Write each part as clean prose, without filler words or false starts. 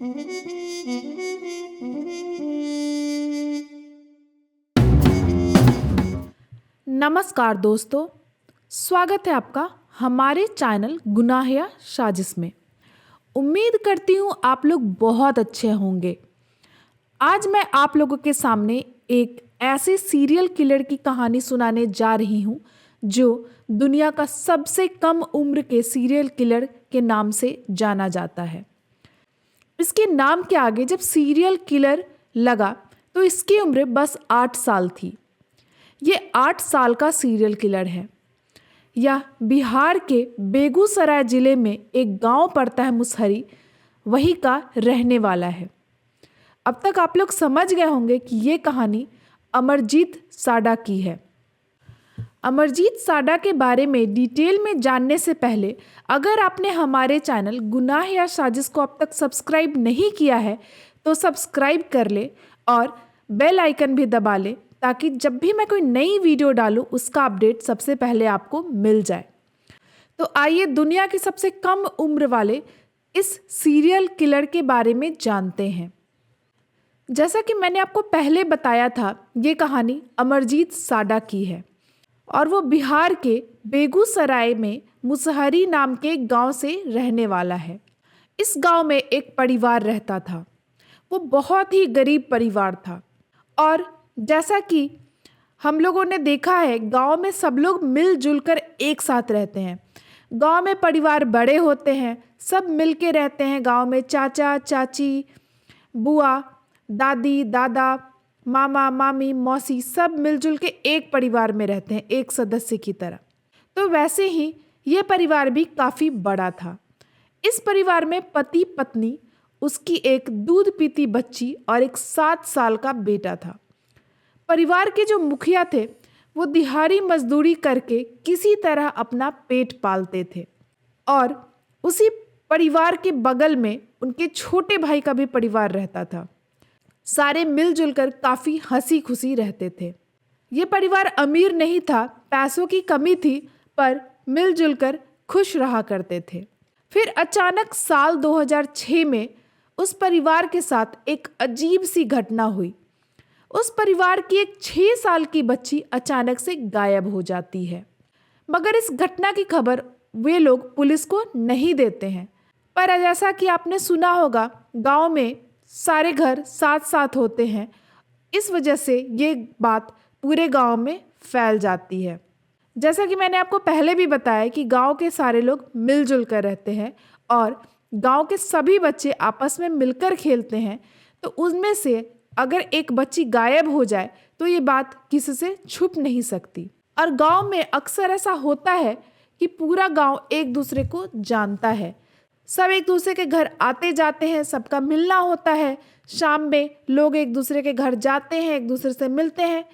नमस्कार दोस्तों, स्वागत है आपका हमारे चैनल गुनाह या साजिश में। उम्मीद करती हूँ आप लोग बहुत अच्छे होंगे। आज मैं आप लोगों के सामने एक ऐसे सीरियल किलर की कहानी सुनाने जा रही हूँ जो दुनिया का सबसे कम उम्र के सीरियल किलर के नाम से जाना जाता है। इसके नाम के आगे जब सीरियल किलर लगा तो इसकी उम्र बस 8 साल थी। ये 8 साल का सीरियल किलर है। यह बिहार के बेगूसराय जिले में एक गांव पड़ता है मुसहरी, वही का रहने वाला है। अब तक आप लोग समझ गए होंगे कि ये कहानी अमरजीत साडा की है। अमरजीत साडा के बारे में डिटेल में जानने से पहले अगर आपने हमारे चैनल गुनाह या साजिश को अब तक सब्सक्राइब नहीं किया है तो सब्सक्राइब कर ले और बेल आइकन भी दबा ले, ताकि जब भी मैं कोई नई वीडियो डालूं उसका अपडेट सबसे पहले आपको मिल जाए। तो आइए दुनिया के सबसे कम उम्र वाले इस सीरियल किलर के बारे में जानते हैं। जैसा कि मैंने आपको पहले बताया था, ये कहानी अमरजीत साडा की है और वो बिहार के बेगूसराय में मुसहरी नाम के एक गांव से रहने वाला है। इस गांव में एक परिवार रहता था। वो बहुत ही गरीब परिवार था और जैसा कि हम लोगों ने देखा है, गांव में सब लोग मिलजुल कर एक साथ रहते हैं। गांव में परिवार बड़े होते हैं, सब मिल के रहते हैं। गांव में चाचा चाची, बुआ, दादी, दादा, मामा, मामी, मौसी सब मिलजुल के एक परिवार में रहते हैं, एक सदस्य की तरह। तो वैसे ही ये परिवार भी काफ़ी बड़ा था। इस परिवार में पति पत्नी, उसकी एक दूध पीती बच्ची और एक 7 साल का बेटा था। परिवार के जो मुखिया थे वो दिहाड़ी मजदूरी करके किसी तरह अपना पेट पालते थे और उसी परिवार के बगल में उनके छोटे भाई का भी परिवार रहता था। सारे मिलजुल कर काफ़ी हंसी खुशी रहते थे। ये परिवार अमीर नहीं था, पैसों की कमी थी, पर मिलजुल कर खुश रहा करते थे। फिर अचानक साल 2006 में उस परिवार के साथ एक अजीब सी घटना हुई। उस परिवार की एक 6 साल की बच्ची अचानक से गायब हो जाती है। मगर इस घटना की खबर वे लोग पुलिस को नहीं देते हैं। पर जैसा कि आपने सुना होगा, गांव में सारे घर साथ साथ होते हैं, इस वजह से ये बात पूरे गांव में फैल जाती है। जैसा कि मैंने आपको पहले भी बताया कि गांव के सारे लोग मिलजुल कर रहते हैं और गांव के सभी बच्चे आपस में मिलकर खेलते हैं। तो उनमें से अगर एक बच्ची गायब हो जाए तो ये बात किसी से छुप नहीं सकती। और गांव में अक्सर ऐसा होता है कि पूरा गांव एक दूसरे को जानता है। सब एक दूसरे के घर आते जाते हैं, सबका मिलना होता है। शाम में लोग एक दूसरे के घर जाते हैं, एक दूसरे से मिलते हैं।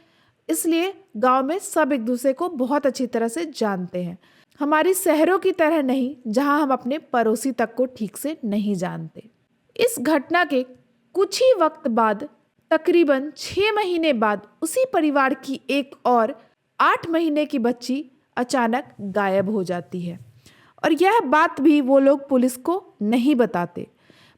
इसलिए गांव में सब एक दूसरे को बहुत अच्छी तरह से जानते हैं। हमारी शहरों की तरह नहीं, जहां हम अपने पड़ोसी तक को ठीक से नहीं जानते। इस घटना के कुछ ही वक्त बाद, तकरीबन 6 महीने बाद, उसी परिवार की एक और 8 महीने की बच्ची अचानक गायब हो जाती है। और यह बात भी वो लोग पुलिस को नहीं बताते,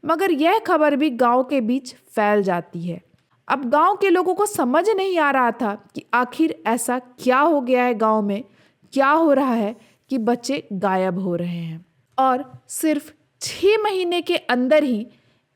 मगर यह खबर भी गांव के बीच फैल जाती है। अब गांव के लोगों को समझ नहीं आ रहा था कि आखिर ऐसा क्या हो गया है, गांव में क्या हो रहा है कि बच्चे गायब हो रहे हैं। और सिर्फ 6 महीने के अंदर ही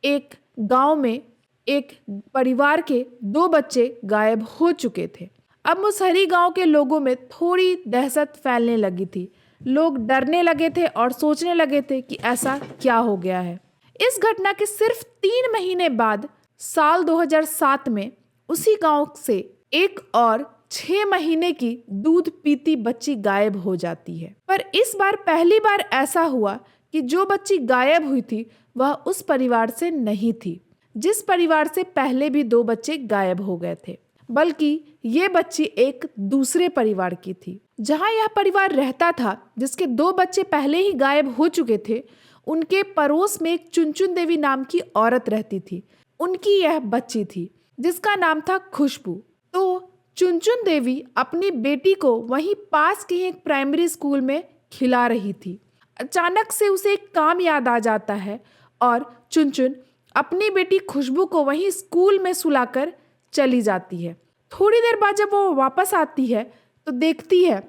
एक गांव में एक परिवार के 2 बच्चे गायब हो चुके थे। अब मुसहरी गांव के लोगों में थोड़ी दहशत फैलने लगी थी। लोग डरने लगे थे और सोचने लगे थे कि ऐसा क्या हो गया है। इस घटना के सिर्फ 3 महीने बाद साल 2007 में उसी गांव से एक और 6 महीने की दूध पीती बच्ची गायब हो जाती है। पर इस बार पहली बार ऐसा हुआ कि जो बच्ची गायब हुई थी वह उस परिवार से नहीं थी जिस परिवार से पहले भी 2 बच्चे गायब हो गए थे, बल्कि ये बच्ची एक दूसरे परिवार की थी। जहां यह परिवार रहता था, जिसके 2 बच्चे पहले ही गायब हो चुके थे, उनके पड़ोस में एक चुनचुन देवी नाम की औरत रहती थी। उनकी यह बच्ची थी जिसका नाम था खुशबू। तो चुनचुन देवी अपनी बेटी को वहीं पास के एक प्राइमरी स्कूल में खिला रही थी। अचानक से उसे एक काम याद आ जाता है और चुनचुन अपनी बेटी खुशबू को वहीं स्कूल में सुलाकर चली जाती है। थोड़ी देर बाद जब वो वापस आती है तो देखती है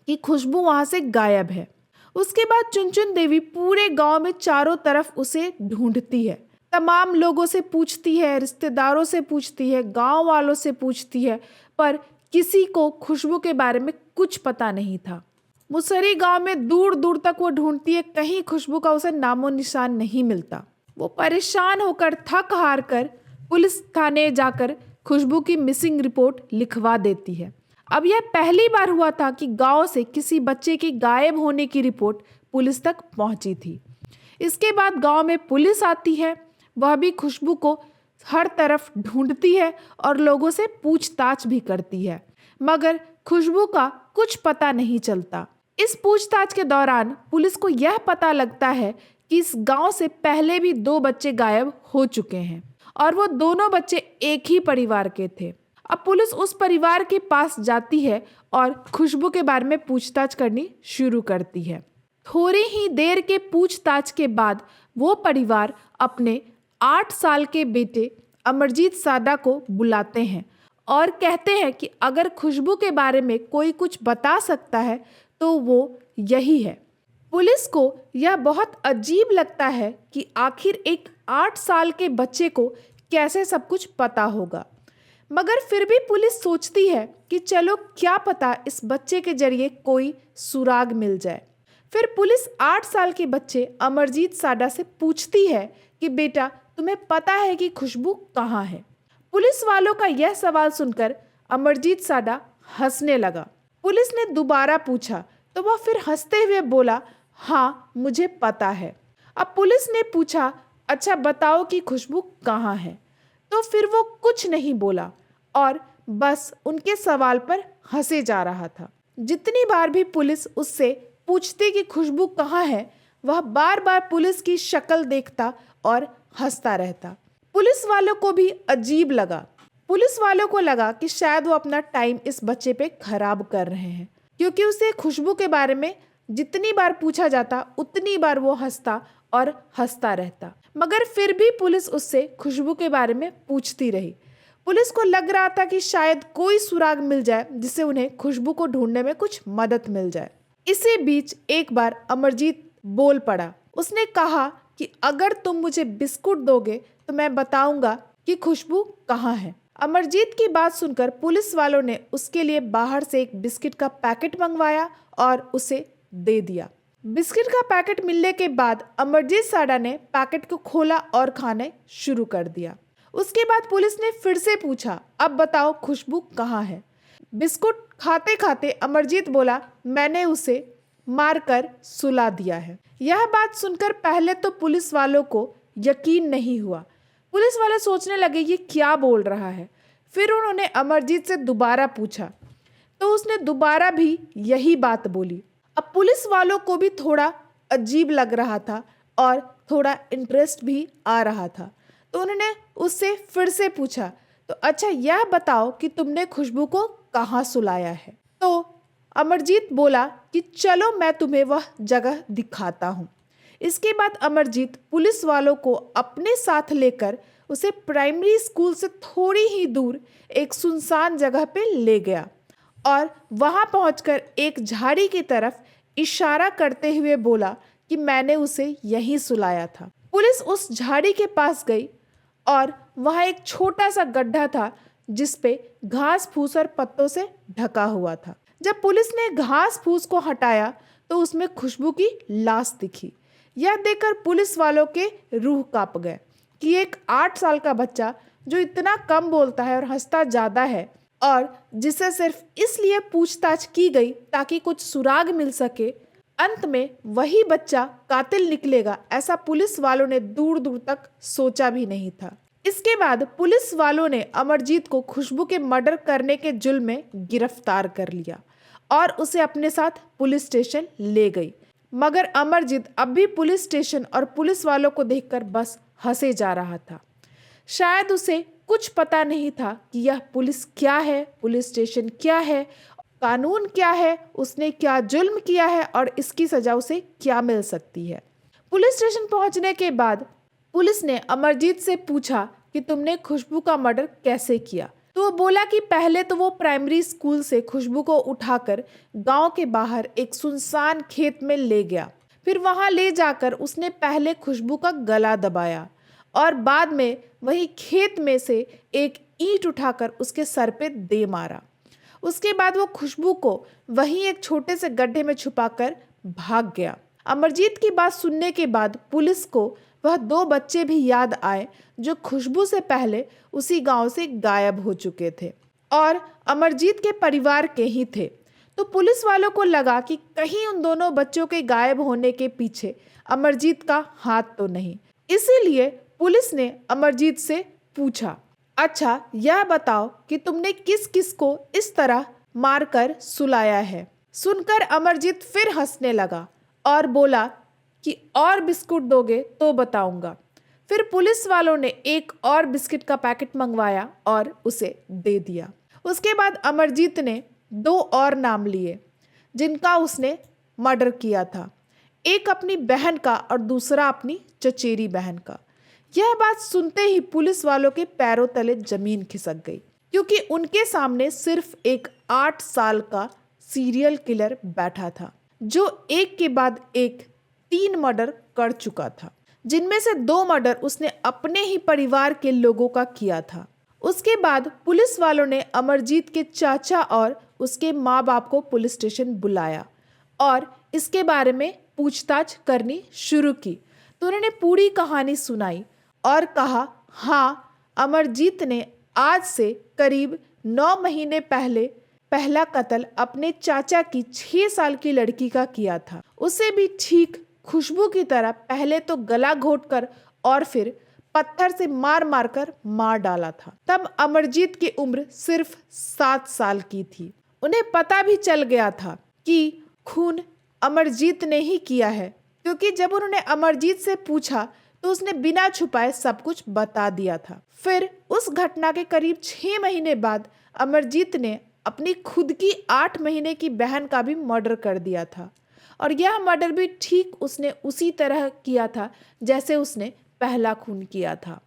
कि खुशबू वहां से गायब है। उसके बाद चुनचुन देवी पूरे गांव में चारों तरफ उसे ढूंढती है। तमाम लोगों से पूछती है, रिश्तेदारों से पूछती है, गांव वालों से पूछती है, पर किसी को खुशबू के बारे में कुछ पता नहीं था। मुसहरी गांव में दूर दूर तक वो ढूंढती है, कहीं खुशबू का उसे नामो निशान नहीं मिलता। वो परेशान होकर थक हार कर पुलिस थाने जाकर खुशबू की मिसिंग रिपोर्ट लिखवा देती है। अब यह पहली बार हुआ था कि गांव से किसी बच्चे के गायब होने की रिपोर्ट पुलिस तक पहुंची थी। इसके बाद गांव में पुलिस आती है, वह भी खुशबू को हर तरफ ढूंढती है और लोगों से पूछताछ भी करती है, मगर खुशबू का कुछ पता नहीं चलता। इस पूछताछ के दौरान पुलिस को यह पता लगता है कि इस गांव से पहले भी 2 बच्चे गायब हो चुके हैं और वो दोनों बच्चे एक ही परिवार के थे। अब पुलिस उस परिवार के पास जाती है और खुशबू के बारे में पूछताछ करनी शुरू करती है। थोड़ी ही देर के पूछताछ के बाद वो परिवार अपने 8 साल के बेटे अमरजीत साडा को बुलाते हैं और कहते हैं कि अगर खुशबू के बारे में कोई कुछ बता सकता है तो वो यही है। पुलिस को यह बहुत अजीब लगता है कि आखिर एक 8 साल के बच्चे को कैसे सब कुछ पता होगा, मगर फिर भी पुलिस सोचती है कि चलो क्या पता इस बच्चे के जरिए कोई सुराग मिल जाए। फिर पुलिस 8 साल के बच्चे अमरजीत साडा से पूछती है कि बेटा तुम्हें पता है कि खुशबू कहाँ है। पुलिस वालों का यह सवाल सुनकर अमरजीत साडा हंसने लगा। पुलिस ने दोबारा पूछा तो वह फिर हंसते हुए बोला, हाँ मुझे पता है। अब पुलिस ने पूछा, अच्छा बताओ कि खुशबू कहाँ है। तो फिर वो कुछ नहीं बोला और बस उनके सवाल पर हंसे जा रहा था। जितनी बार भी पुलिस उससे पूछती कि खुशबू कहाँ है, वह बार बार पुलिस की शक्ल देखता और हंसता रहता। पुलिस वालों को भी अजीब लगा। पुलिस वालों को लगा कि शायद वो अपना टाइम इस बच्चे पे खराब कर रहे हैं, क्योंकि उसे खुशबू के बारे में जितनी बार पूछा जाता उतनी बार वो हंसता और हंसता रहता। मगर फिर भी पुलिस उससे खुशबू के बारे में पूछती रही। पुलिस को लग रहा था कि शायद कोई सुराग मिल जाए जिससे उन्हें खुशबू को ढूंढने में कुछ मदद मिल जाए। इसी बीच एक बार अमरजीत बोल पड़ा। उसने कहा कि अगर तुम मुझे बिस्कुट दोगे तो मैं बताऊंगा कि खुशबू कहाँ है। अमरजीत की बात सुनकर पुलिस वालों ने उसके लिए बाहर से एक बिस्किट का पैकेट मंगवाया और उसे दे दिया। बिस्किट का पैकेट मिलने के बाद अमरजीत साडा ने पैकेट को खोला और खाने शुरू कर दिया। उसके बाद पुलिस ने फिर से पूछा, अब बताओ खुशबू कहाँ है। बिस्कुट खाते खाते अमरजीत बोला, मैंने उसे मारकर सुला दिया है। यह बात सुनकर पहले तो पुलिस वालों को यकीन नहीं हुआ। पुलिस वाले सोचने लगे ये क्या बोल रहा है। फिर उन्होंने अमरजीत से दोबारा पूछा तो उसने दोबारा भी यही बात बोली। अब पुलिस वालों को भी थोड़ा अजीब लग रहा था और थोड़ा इंटरेस्ट भी आ रहा था, तो उन्होंने उससे फिर से पूछा, तो अच्छा यह बताओ कि तुमने खुशबू को कहाँ सुलाया है। तो अमरजीत बोला कि चलो मैं तुम्हें वह जगह दिखाता हूँ। इसके बाद अमरजीत पुलिस वालों को अपने साथ लेकर उसे प्राइमरी स्कूल से थोड़ी ही दूर एक सुनसान जगह पे ले गया और वहां पहुंचकर एक झाड़ी की तरफ इशारा करते हुए बोला कि मैंने उसे यहीं सुलाया था। पुलिस उस झाड़ी के पास गई और वहां एक छोटा सा गड्ढा था जिस पे घास फूस और पत्तों से ढका हुआ था। जब पुलिस ने घास फूस को हटाया तो उसमें खुशबू की लाश दिखी। यह देखकर पुलिस वालों के रूह कांप गए कि एक 8 साल का बच्चा जो इतना कम बोलता है और हंसता ज़्यादा है और जिसे सिर्फ इसलिए पूछताछ की गई ताकि कुछ सुराग मिल सके, अंत में वही बच्चा कातिल निकलेगा, ऐसा पुलिस वालों ने दूर दूर तक सोचा भी नहीं था। इसके बाद पुलिस वालों ने अमरजीत को खुशबू के मर्डर करने के जुल्म में गिरफ्तार कर लिया और उसे अपने साथ पुलिस स्टेशन ले गई। मगर अमरजीत अब भी पुलिस स्टेशन और पुलिस वालों को देखकर बस हंसे जा रहा था। शायद उसे कुछ पता नहीं था कि यह पुलिस क्या है, पुलिस स्टेशन क्या है, कानून क्या है, उसने क्या जुल्म किया है और इसकी सजा उसे क्या मिल सकती है। पुलिस स्टेशन पहुंचने के बाद पुलिस ने अमरजीत से पूछा कि तुमने खुशबू का मर्डर कैसे किया। तो वो बोला कि पहले तो वो प्राइमरी स्कूल से खुशबू को उठाकर गांव के बाहर एक सुनसान खेत में ले गया। फिर वहां ले जाकर उसने पहले खुशबू का गला दबाया और बाद में वही खेत में से एक ईंट उठाकर उसके सर पे दे मारा। उसके बाद वो खुशबू को वहीं एक छोटे से गड्ढे में छुपाकर भाग गया। अमरजीत की बात सुनने के बाद पुलिस को वह 2 बच्चे भी याद आए जो खुशबू से पहले उसी गांव से गायब हो चुके थे और अमरजीत के परिवार के ही थे। तो पुलिस वालों को लगा कि कहीं उन दोनों बच्चों के गायब होने के पीछे अमरजीत का हाथ तो नहीं। इसीलिए पुलिस ने अमरजीत से पूछा, अच्छा यह बताओ कि तुमने किस किस को इस तरह मारकर सुलाया है। सुनकर अमरजीत फिर हंसने लगा और बोला कि और बिस्कुट दोगे तो बताऊंगा। फिर पुलिस वालों ने एक और बिस्किट का पैकेट मंगवाया और उसे दे दिया। उसके बाद अमरजीत ने 2 और नाम लिए जिनका उसने मर्डर किया था, एक अपनी बहन का और दूसरा अपनी चचेरी बहन का। यह बात सुनते ही पुलिस वालों के पैरों तले जमीन खिसक गई, क्योंकि उनके सामने सिर्फ एक 8 साल का सीरियल किलर बैठा था जो एक के बाद एक 3 मर्डर कर चुका था, जिनमें से 2 मर्डर उसने अपने ही परिवार के लोगों का किया था। उसके बाद पुलिस वालों ने अमरजीत के चाचा और उसके माँ बाप को पुलिस स्टेशन बुलाया और इसके बारे में पूछताछ करनी शुरू की। तो उन्होंने पूरी कहानी सुनाई और कहा, हाँ, अमरजीत ने आज से करीब 9 महीने पहले पहला कत्ल अपने चाचा की 6 साल की लड़की का किया था। उसे भी ठीक खुशबू की तरह पहले तो गला घोंटकर और फिर पत्थर से मार मार कर मार डाला था। तब अमरजीत की उम्र सिर्फ 7 साल की थी। उन्हें पता भी चल गया था कि खून अमरजीत ने ही किया है, क्योंकि जब उन्होंने अमरजीत से पूछा तो उसने बिना छुपाए सब कुछ बता दिया था। फिर उस घटना के करीब 6 महीने बाद अमरजीत ने अपनी खुद की 8 महीने की बहन का भी मर्डर कर दिया था और यह मर्डर भी ठीक उसने उसी तरह किया था जैसे उसने पहला खून किया था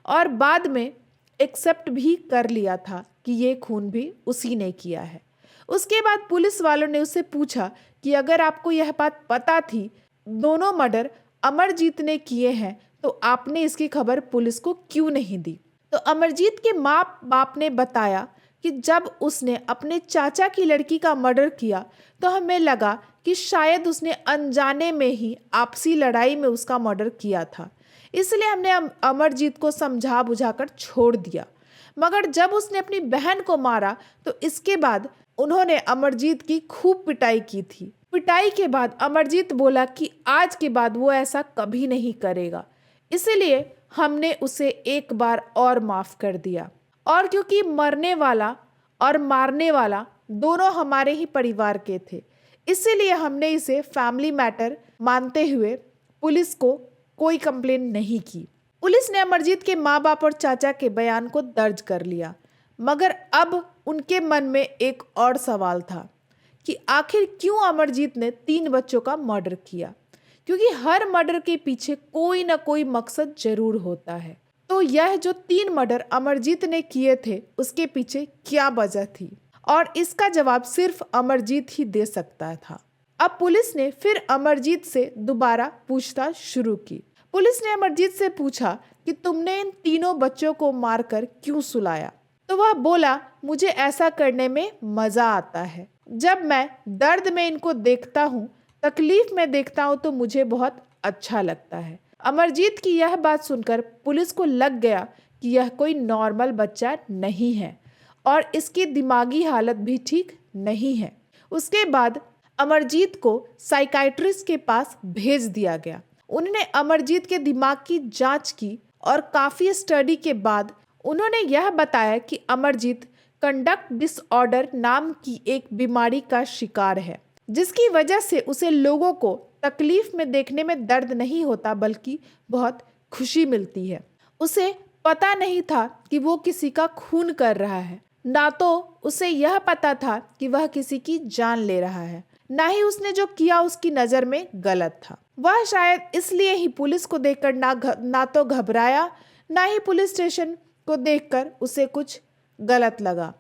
और बाद में एक्सेप्ट भी कर लिया था कि ये खून भी उसी ने किया है। उसके बाद पुलिस वालों ने उससे पूछा कि अगर आपको यह बात पता थी दोनों मर्डर अमरजीत ने किए हैं तो आपने इसकी खबर पुलिस को क्यों नहीं दी। तो अमरजीत के माँ बाप ने बताया कि जब उसने अपने चाचा की लड़की का मर्डर किया तो हमें लगा कि शायद उसने अनजाने में ही आपसी लड़ाई में उसका मर्डर किया था, इसलिए हमने अमरजीत को समझा बुझाकर छोड़ दिया। मगर जब उसने अपनी बहन को मारा तो इसके बाद उन्होंने अमरजीत की खूब पिटाई की थी। पिटाई के बाद अमरजीत बोला कि आज के बाद वो ऐसा कभी नहीं करेगा, इसलिए हमने उसे एक बार और माफ कर दिया। और क्योंकि मरने वाला और मारने वाला दोनों हमारे ही परिवार के थे, इसीलिए हमने इसे फैमिली मैटर मानते हुए पुलिस को कोई कंप्लेन नहीं की। पुलिस ने अमरजीत के माँ बाप और चाचा के बयान को दर्ज कर लिया, मगर अब उनके मन में एक और सवाल था कि आखिर क्यों अमरजीत ने 3 बच्चों का मर्डर किया, क्योंकि हर मर्डर के पीछे कोई ना कोई मकसद जरूर होता है। तो यह जो 3 मर्डर अमरजीत ने किए थे उसके पीछे क्या वजह थी, और इसका जवाब सिर्फ अमरजीत ही दे सकता था। अब पुलिस ने फिर अमरजीत से दोबारा पूछताछ शुरू की। पुलिस ने अमरजीत से पूछा कि तुमने इन 3 बच्चों को मारकर क्यों सुलाया। तो वह बोला, मुझे ऐसा करने में मजा आता है। जब मैं दर्द में इनको देखता हूँ, तकलीफ में देखता हूँ तो मुझे बहुत अच्छा लगता है। अमरजीत की यह बात सुनकर पुलिस को लग गया कि यह कोई नॉर्मल बच्चा नहीं है और इसकी दिमागी हालत भी ठीक नहीं है। उसके बाद अमरजीत को साइकाइट्रिस्ट के पास भेज दिया गया। उन्होंने अमरजीत के दिमाग की जांच की और काफ़ी स्टडी के बाद उन्होंने यह बताया कि अमरजीत कंडक्ट डिसऑर्डर नाम की एक बीमारी का शिकार है, जिसकी वजह से उसे लोगों को तकलीफ में देखने में दर्द नहीं होता बल्कि बहुत खुशी मिलती है। उसे पता नहीं था कि वो किसी का खून कर रहा है, ना तो उसे यह पता था कि वह किसी की जान ले रहा है, ना ही उसने जो किया उसकी नज़र में गलत था। वह शायद इसलिए ही पुलिस को देखकर ना तो घबराया, ना ही पुलिस स्टेशन को देखकर उसे कुछ गलत लगा।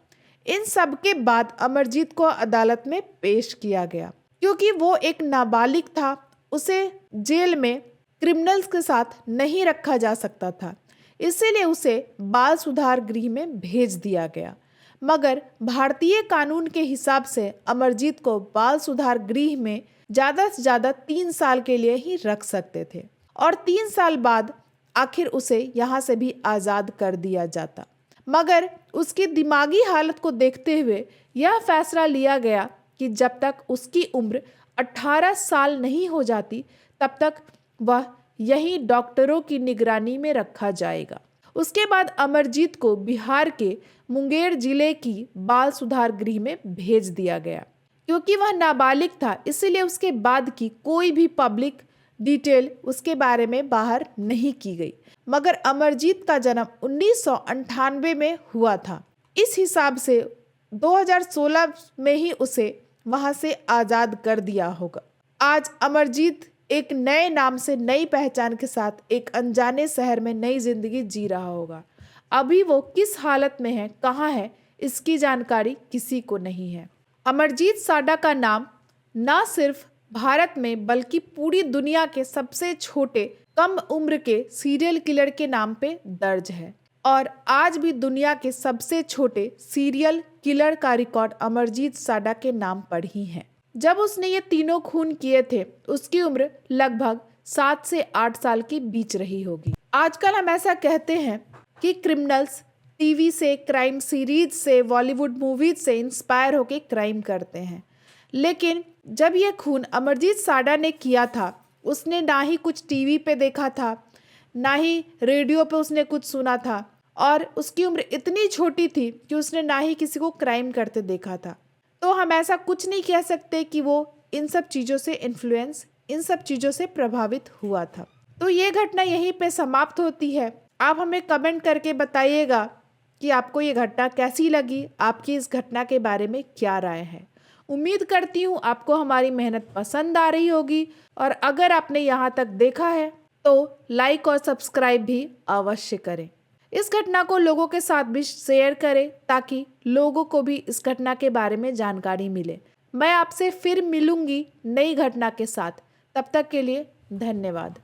इन सब के बाद अमरजीत को अदालत में पेश किया गया। क्योंकि वो एक नाबालिग था, उसे जेल में क्रिमिनल्स के साथ नहीं रखा जा सकता था, इसीलिए उसे बाल सुधार गृह में भेज दिया गया। मगर भारतीय कानून के हिसाब से अमरजीत को बाल सुधार गृह में ज़्यादा से ज़्यादा 3 साल के लिए ही रख सकते थे और 3 साल बाद आखिर उसे यहाँ से भी आज़ाद कर दिया जाता। मगर उसकी दिमागी हालत को देखते हुए यह फैसला लिया गया कि जब तक उसकी उम्र 18 साल नहीं हो जाती तब तक वह यही डॉक्टरों की निगरानी में रखा जाएगा। उसके बाद अमरजीत को बिहार के मुंगेर जिले की बाल सुधार गृह में भेज दिया गया। क्योंकि वह नाबालिग था, इसीलिए उसके बाद की कोई भी पब्लिक डिटेल उसके बारे में बाहर नहीं की गई। मगर अमरजीत का जन्म 1998 में हुआ था। इस हिसाब से 2016 में ही उसे वहां से आज़ाद कर दिया होगा। आज अमरजीत एक नए नाम से, नई पहचान के साथ एक अनजाने शहर में नई जिंदगी जी रहा होगा। अभी वो किस हालत में है, कहाँ है, इसकी जानकारी किसी को नहीं है। अमरजीत साडा का नाम न सिर्फ भारत में बल्कि पूरी दुनिया के सबसे छोटे कम उम्र के सीरियल किलर के नाम पे दर्ज है और आज भी दुनिया के सबसे छोटे सीरियल किलर का रिकॉर्ड अमरजीत साडा के नाम पर ही है। जब उसने ये तीनों खून किए थे उसकी उम्र लगभग 7 से 8 साल के बीच रही होगी। आजकल हम ऐसा कहते हैं कि क्रिमिनल्स टीवी से, क्राइम सीरीज से, बॉलीवुड मूवीज से इंस्पायर होके क्राइम करते हैं, लेकिन जब ये खून अमरजीत साडा ने किया था उसने ना ही कुछ टीवी पे देखा था, ना ही रेडियो पे उसने कुछ सुना था और उसकी उम्र इतनी छोटी थी कि उसने ना ही किसी को क्राइम करते देखा था। तो हम ऐसा कुछ नहीं कह सकते कि वो इन सब चीज़ों से इन्फ्लुएंस, इन सब चीज़ों से प्रभावित हुआ था। तो ये घटना यहीं पे समाप्त होती है। आप हमें कमेंट करके बताइएगा कि आपको ये घटना कैसी लगी, आपकी इस घटना के बारे में क्या राय है। उम्मीद करती हूँ आपको हमारी मेहनत पसंद आ रही होगी और अगर आपने यहाँ तक देखा है तो लाइक और सब्सक्राइब भी अवश्य करें। इस घटना को लोगों के साथ भी शेयर करें ताकि लोगों को भी इस घटना के बारे में जानकारी मिले। मैं आपसे फिर मिलूंगी नई घटना के साथ। तब तक के लिए धन्यवाद।